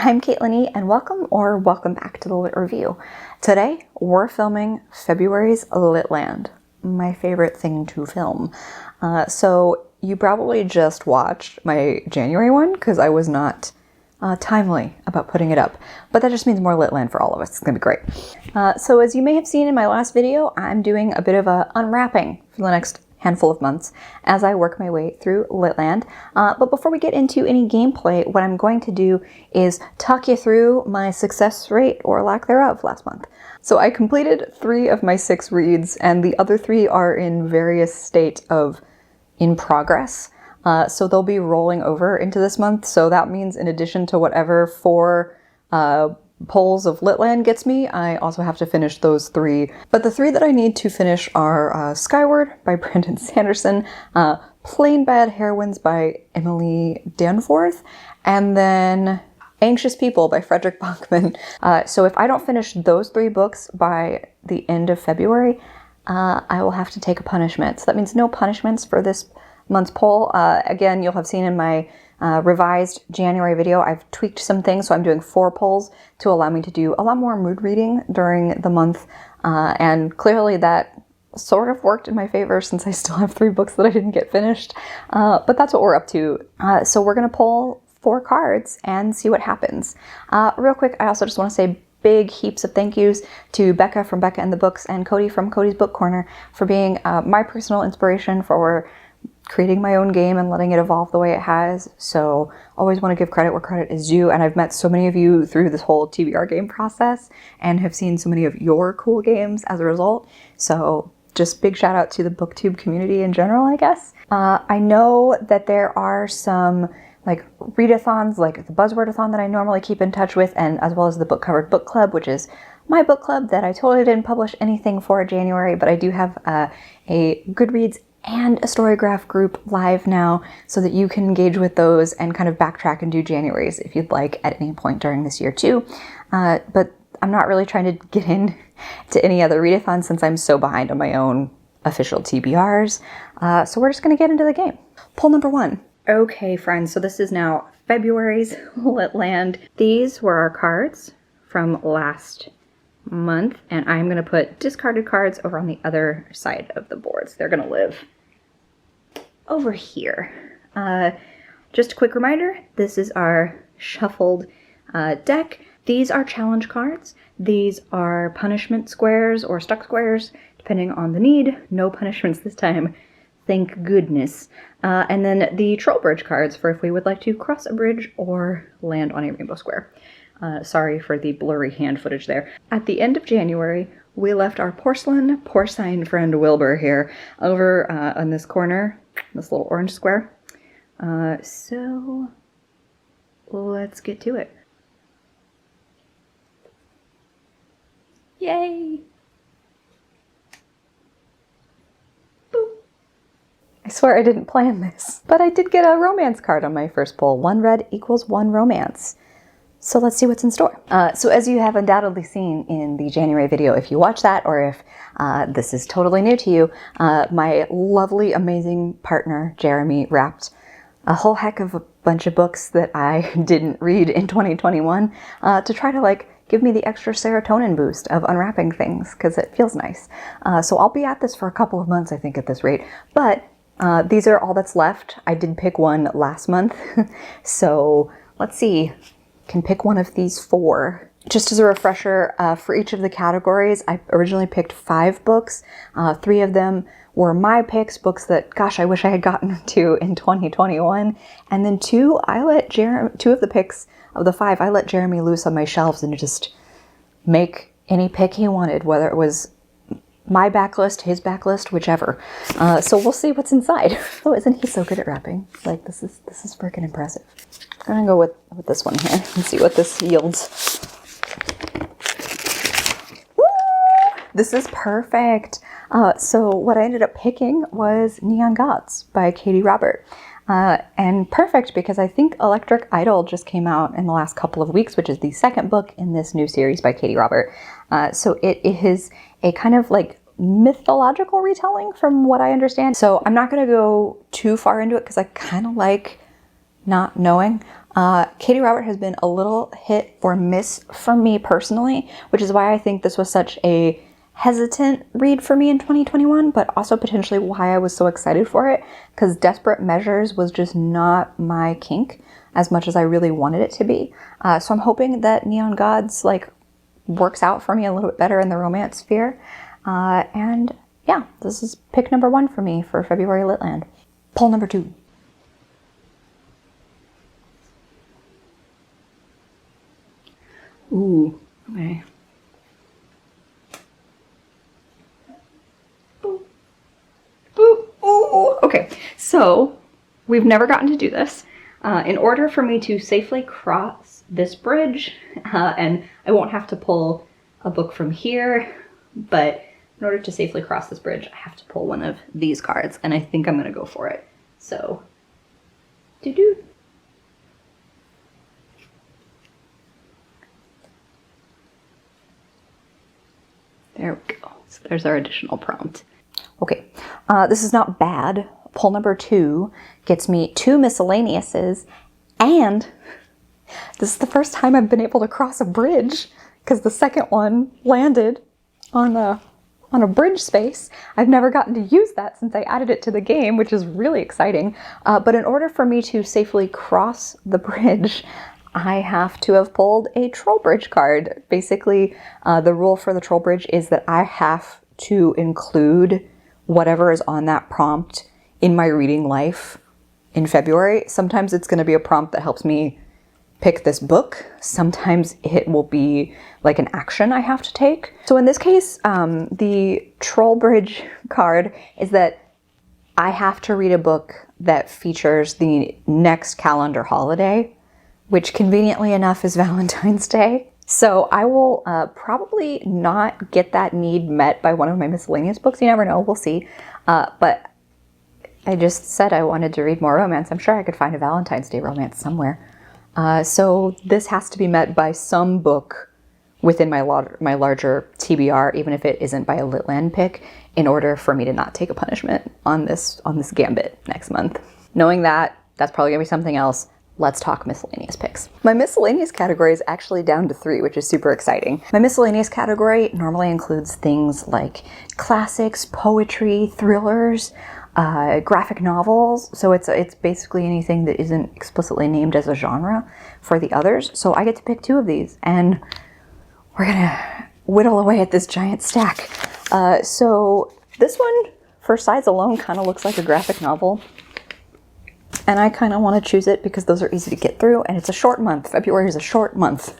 I'm Caitlin E, and welcome back to the Lit Review. Today, we're filming February's LitLand, my favorite thing to film. So you probably just watched my January one, because I was not timely about putting it up. But that just means more LitLand for all of us. It's gonna be great. So as you may have seen in my last video, I'm doing a bit of a unwrapping for the next handful of months as I work my way through LitLand. But before we get into any gameplay, what I'm going to do is talk you through my success rate or lack thereof last month. So I completed 3 of my 6 reads, and the other 3 are in various state of in progress. So they'll be rolling over into this month. So that means in addition to whatever 4 polls of LitLand gets me, I also have to finish those 3. But the 3 that I need to finish are Skyward by Brandon Sanderson, Plain Bad Heroines by Emily Danforth, and then Anxious People by Frederick Bachman. So if I don't finish those 3 books by the end of February, I will have to take a punishment. So that means no punishments for this month's poll. Again, you'll have seen in my revised January video, I've tweaked some things, so I'm doing 4 polls to allow me to do a lot more mood reading during the month, and clearly that sort of worked in my favor since I still have 3 books that I didn't get finished, but that's what we're up to. So we're gonna pull 4 cards and see what happens. Real quick, I also just want to say big heaps of thank yous to Becca from Becca and the Books and Cody from Cody's Book Corner for being my personal inspiration for creating my own game and letting it evolve the way it has. So always want to give credit where credit is due, and I've met so many of you through this whole TBR game process and have seen so many of your cool games as a result. So just big shout out to the booktube community in general, I guess. I know that there are some like readathons, like the Buzzwordathon that I normally keep in touch with, and as well as the Book Covered Book Club, which is my book club that I totally didn't publish anything for January, but I do have a Goodreads and a Storygraph group live now so that you can engage with those and kind of backtrack and do Januaries if you'd like at any point during this year too. But I'm not really trying to get in to any other readathon since I'm so behind on my own official TBRs. So we're just gonna get into the game. Poll number 1. Okay friends, so this is now February's LitLand. These were our cards from last month, and I'm gonna put discarded cards over on the other side of the board. So they're gonna live over here. Just a quick reminder, this is our shuffled deck. These are challenge cards. These are punishment squares or stuck squares, depending on the need. No punishments this time, thank goodness. And then the troll bridge cards for if we would like to cross a bridge or land on a rainbow square. Sorry for the blurry hand footage there. At the end of January, we left our porcine friend Wilbur here over on this corner, this little orange square. So let's get to it. Yay! Boop. I swear I didn't plan this, but I did get a romance card on my first poll. 1 red equals 1 romance. So let's see what's in store. So as you have undoubtedly seen in the January video, if you watch that, or if this is totally new to you, my lovely, amazing partner, Jeremy, wrapped a whole heck of a bunch of books that I didn't read in 2021 to try to like give me the extra serotonin boost of unwrapping things, because it feels nice. So I'll be at this for a couple of months, I think, at this rate. But these are all that's left. I did pick one last month. So let's see. Can pick one of these 4. Just as a refresher, for each of the categories, I originally picked 5 books. 3 of them were my picks, books that, gosh, I wish I had gotten to in 2021. And then 2 of the picks of the 5, I let Jeremy loose on my shelves and just make any pick he wanted, whether it was my backlist, his backlist, whichever. So we'll see what's inside. Oh, isn't he so good at wrapping? Like, this is freaking impressive. I'm gonna go with this one here and see what this yields. Woo! This is perfect. So what I ended up picking was Neon Gods by Katie Robert. And perfect because I think Electric Idol just came out in the last couple of weeks, which is the 2nd book in this new series by Katie Robert. So it is a kind of like mythological retelling from what I understand. So I'm not going to go too far into it because I kind of like not knowing. Katie Robert has been a little hit or miss for me personally, which is why I think this was such a hesitant read for me in 2021, but also potentially why I was so excited for it, because Desperate Measures was just not my kink as much as I really wanted it to be. So I'm hoping that Neon Gods like works out for me a little bit better in the romance sphere. And yeah, this is pick number 1 for me for February LitLand. Poll number 2. Ooh, okay. Boop. Boop. Ooh, okay. So we've never gotten to do this. In order for me to safely cross this bridge, and I won't have to pull a book from here, but in order to safely cross this bridge, I have to pull one of these cards, and I think I'm gonna go for it. So, doo-doo. There we go. So there's our additional prompt. Okay, this is not bad. Poll number 2 gets me 2 miscellaneouses, and this is the first time I've been able to cross a bridge because the second one landed on a bridge space. I've never gotten to use that since I added it to the game, which is really exciting. But in order for me to safely cross the bridge, I have to have pulled a troll bridge card. Basically, the rule for the troll bridge is that I have to include whatever is on that prompt in my reading life in February. Sometimes it's going to be a prompt that helps me pick this book. Sometimes it will be like an action I have to take. So in this case, the troll bridge card is that I have to read a book that features the next calendar holiday, which conveniently enough is Valentine's Day. So I will probably not get that need met by one of my miscellaneous books. You never know, we'll see. But I just said I wanted to read more romance. I'm sure I could find a Valentine's Day romance somewhere. So this has to be met by some book within my larger TBR, even if it isn't by a LitLand pick, in order for me to not take a punishment on this gambit next month. Knowing that, that's probably gonna be something else. Let's talk miscellaneous picks. My miscellaneous category is actually down to 3, which is super exciting. My miscellaneous category normally includes things like classics, poetry, thrillers, graphic novels. So it's basically anything that isn't explicitly named as a genre for the others. So I get to pick 2 of these, and we're gonna whittle away at this giant stack. So this one, for size alone, kind of looks like a graphic novel. And I kind of want to choose it because those are easy to get through, and it's a short month. February is a short month.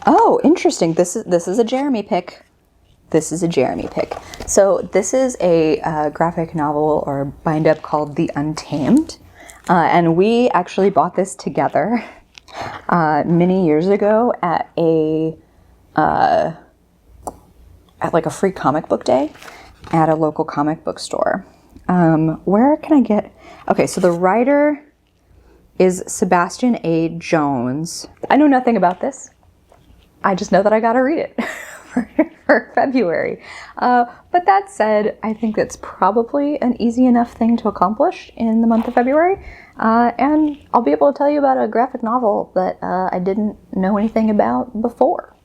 Oh, interesting. This is a Jeremy pick. This is a Jeremy pick. So this is a graphic novel or bind-up called The Untamed. And we actually bought this together many years ago at like a free comic book day at a local comic book store. Where can I get... Okay, so the writer is Sebastian A. Jones. I know nothing about this. I just know that I gotta read it for February. But that said, I think that's probably an easy enough thing to accomplish in the month of February. And I'll be able to tell you about a graphic novel that I didn't know anything about before.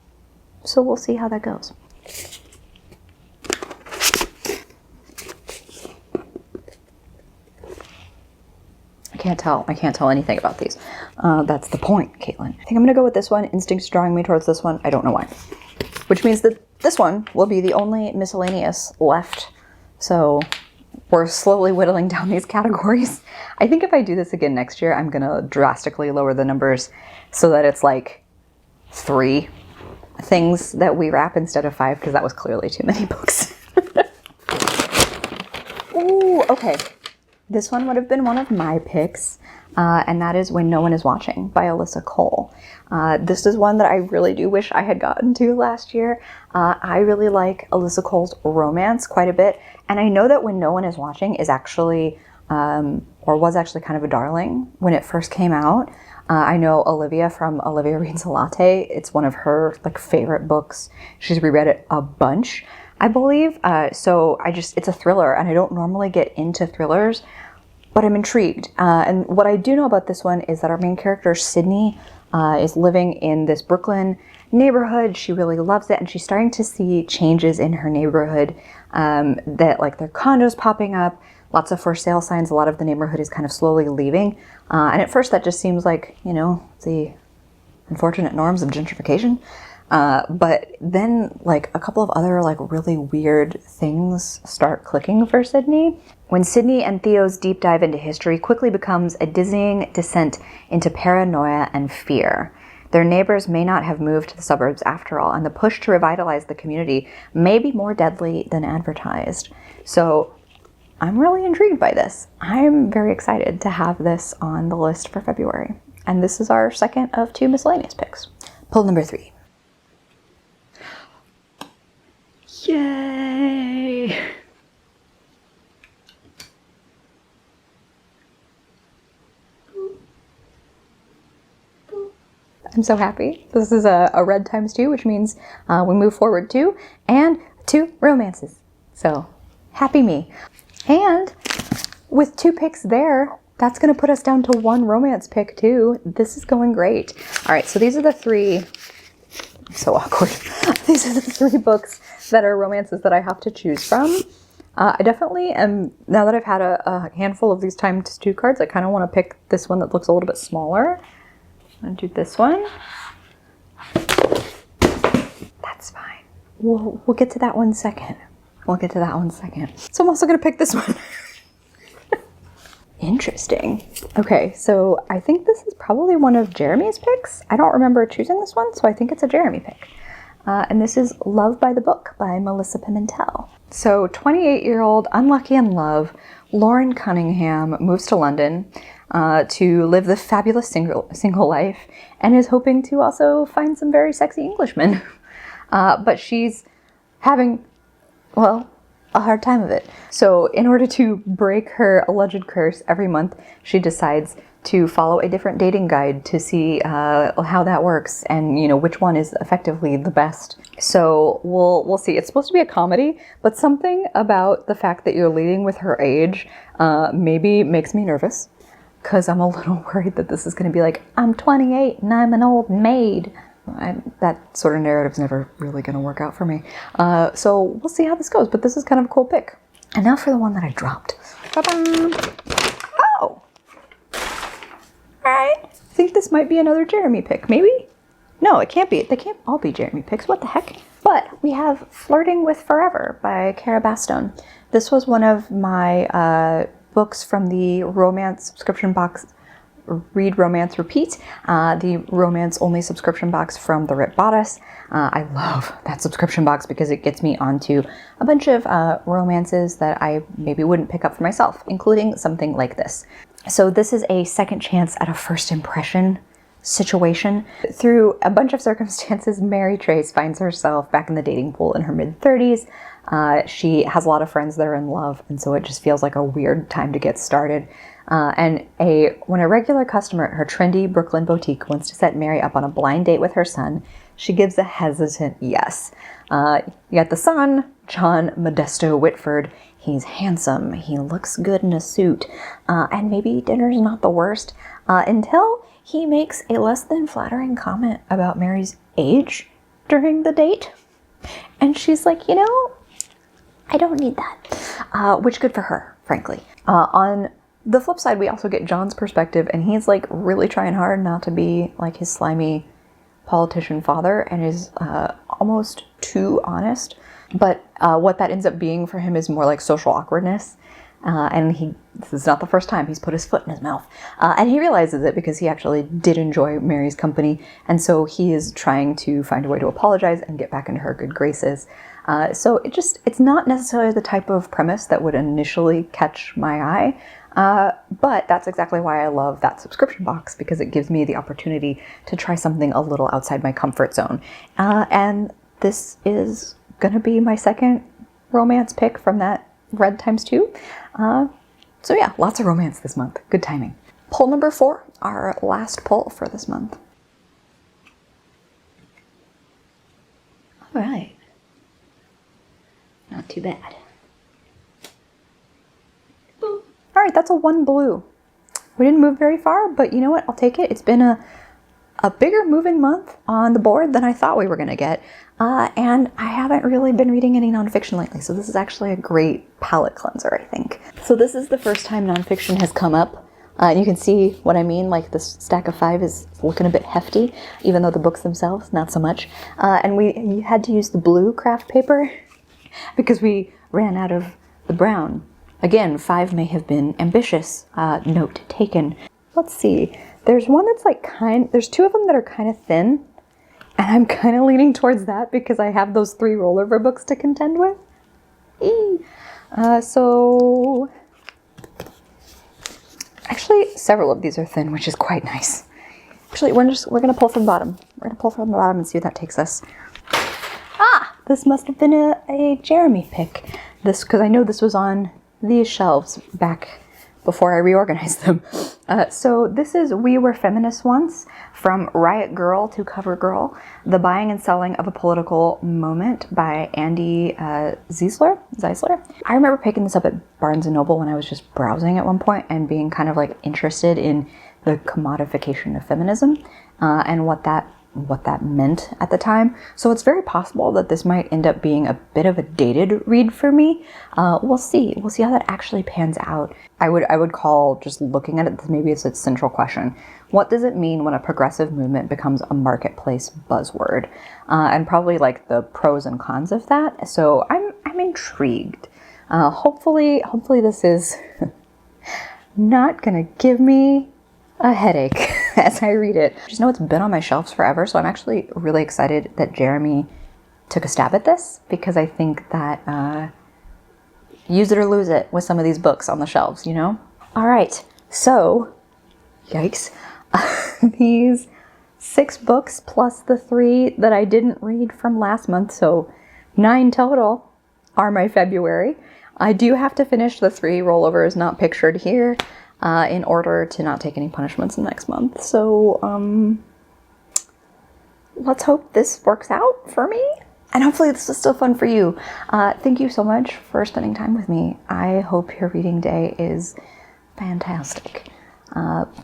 So we'll see how that goes. I can't tell anything about these. That's the point, Caitlin. I think I'm gonna go with this one. Instinct's drawing me towards this one. I don't know why. Which means that this one will be the only miscellaneous left. So we're slowly whittling down these categories. I think if I do this again next year, I'm gonna drastically lower the numbers so that it's like 3 things that we wrap instead of 5, because that was clearly too many books. Ooh, okay. This one would have been one of my picks, and that is When No One Is Watching by Alyssa Cole. This is one that I really do wish I had gotten to last year. I really like Alyssa Cole's romance quite a bit, and I know that When No One Is Watching is actually, or was actually kind of a darling when it first came out. I know Olivia from Olivia Reads a Latte. It's one of her favorite books. She's reread it a bunch, I believe. So it's a thriller, and I don't normally get into thrillers, but I'm intrigued. And what I do know about this one is that our main character, Sydney, is living in this Brooklyn neighborhood. She really loves it, and she's starting to see changes in her neighborhood, that like there are condos popping up, lots of for sale signs. A lot of the neighborhood is kind of slowly leaving. And at first that just seems like, you know, the unfortunate norms of gentrification. But then like a couple of other like really weird things start clicking for Sydney. When Sydney and Theo's deep dive into history quickly becomes a dizzying descent into paranoia and fear. Their neighbors may not have moved to the suburbs after all, and the push to revitalize the community may be more deadly than advertised. So I'm really intrigued by this. I'm very excited to have this on the list for February. And this is our second of 2 miscellaneous picks. Pull number 3. Yay! I'm so happy. This is a red times 2, which means we move forward 2, and 2 romances. So happy me. And with 2 picks there, that's going to put us down to 1 romance pick too. This is going great. All right, so these are the 3, so awkward. These are the 3 books that are romances that I have to choose from. I definitely am, now that I've had a handful of these times 2 cards, I kind of want to pick this one that looks a little bit smaller. I'm going to do this one. That's fine. We'll get to that one second. We'll get to that one second. So I'm also going to pick this one. Interesting. Okay, so I think this is probably one of Jeremy's picks. I don't remember choosing this one, so I think it's a Jeremy pick. And this is Love by the Book by Melissa Pimentel. So 28-year-old unlucky in love, Lauren Cunningham moves to London to live the fabulous single life, and is hoping to also find some very sexy Englishmen. But she's having, well, a hard time of it. So in order to break her alleged curse, every month she decides to follow a different dating guide to see how that works, and you know which one is effectively the best. So we'll see. It's supposed to be a comedy, but something about the fact that you're leading with her age maybe makes me nervous, because I'm a little worried that this is going to be like, I'm 28 and I'm an old maid. That sort of narrative's never really going to work out for me. So we'll see how this goes, but this is kind of a cool pick. And now for the one that I dropped. Ta-da! Oh! Alright. I think this might be another Jeremy pick, maybe? No, it can't be. They can't all be Jeremy picks. What the heck? But we have Flirting with Forever by Cara Bastone. This was one of my books from the romance subscription box, Read Romance Repeat, the romance only subscription box from the Rip Bodice. I love that subscription box because it gets me onto a bunch of romances that I maybe wouldn't pick up for myself, including something like this. So this is a second chance at a first impression situation. Through a bunch of circumstances, Mary Trace finds herself back in the dating pool in her mid-30s. She has a lot of friends that are in love, and so it just feels like a weird time to get started. When a regular customer at her trendy Brooklyn boutique wants to set Mary up on a blind date with her son, she gives a hesitant yes. Yet the son, John Modesto Whitford, he's handsome, he looks good in a suit, and maybe dinner's not the worst, until he makes a less than flattering comment about Mary's age during the date. And she's like, you know, I don't need that. Which good for her, frankly. On the flip side, we also get John's perspective, and he's like really trying hard not to be like his slimy politician father, and is almost too honest. But what that ends up being for him is more like social awkwardness. And this is not the first time he's put his foot in his mouth. And he realizes it because he actually did enjoy Mary's company. And so he is trying to find a way to apologize and get back into her good graces. So it's not necessarily the type of premise that would initially catch my eye. But that's exactly why I love that subscription box, because it gives me the opportunity to try something a little outside my comfort zone. And this is going to be my second romance pick from that Red ×2. So yeah, lots of romance this month. Good timing. Pull number 4, our last pull for this month. All right. Not too bad. All right, that's a 1 blue. We didn't move very far, but you know what? I'll take it. It's been a bigger moving month on the board than I thought we were going to get. And I haven't really been reading any nonfiction lately, so this is actually a great palate cleanser, I think. So this is the first time nonfiction has come up. And you can see what I mean, like this stack of 5 is looking a bit hefty, even though the books themselves, not so much. And we had to use the blue craft paper because we ran out of the brown. Again, 5 may have been ambitious, note taken. Let's see, there's one that's like there's 2 of them that are kind of thin, and I'm kind of leaning towards that because I have those 3 rollover books to contend with. So actually, several of these are thin, which is quite nice. Actually, we're gonna pull from the bottom. We're gonna pull from the bottom and see where that takes us. Ah, this must have been a Jeremy pick. Because I know this was on these shelves back before I reorganized them. So this is We Were Feminists Once, From Riot Girl to Cover Girl, The Buying and Selling of a Political Moment by Andy Zeisler. I remember picking this up at Barnes & Noble when I was just browsing at one point and being kind of like interested in the commodification of feminism and what that meant at the time. So it's very possible that this might end up being a bit of a dated read for me. We'll see how that actually pans out. I would call, just looking at it, maybe it's a central question. What does it mean when a progressive movement becomes a marketplace buzzword? And probably like the pros and cons of that. So I'm intrigued. Hopefully this is not gonna give me a headache as I read it. Just know it's been on my shelves forever, so I'm actually really excited that Jeremy took a stab at this, because I think that use it or lose it with some of these books on the shelves, you know? All right, so, yikes. These 6 books plus the 3 that I didn't read from last month, so 9 total, are my February. I do have to finish the 3 rollovers not pictured here in order to not take any punishments next month. So let's hope this works out for me. And hopefully this is still fun for you. Thank you so much for spending time with me. I hope your reading day is fantastic.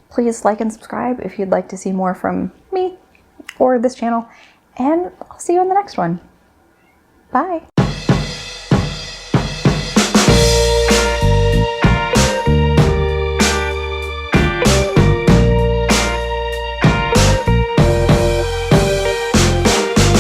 Please like and subscribe if you'd like to see more from me or this channel. And I'll see you in the next one. Bye.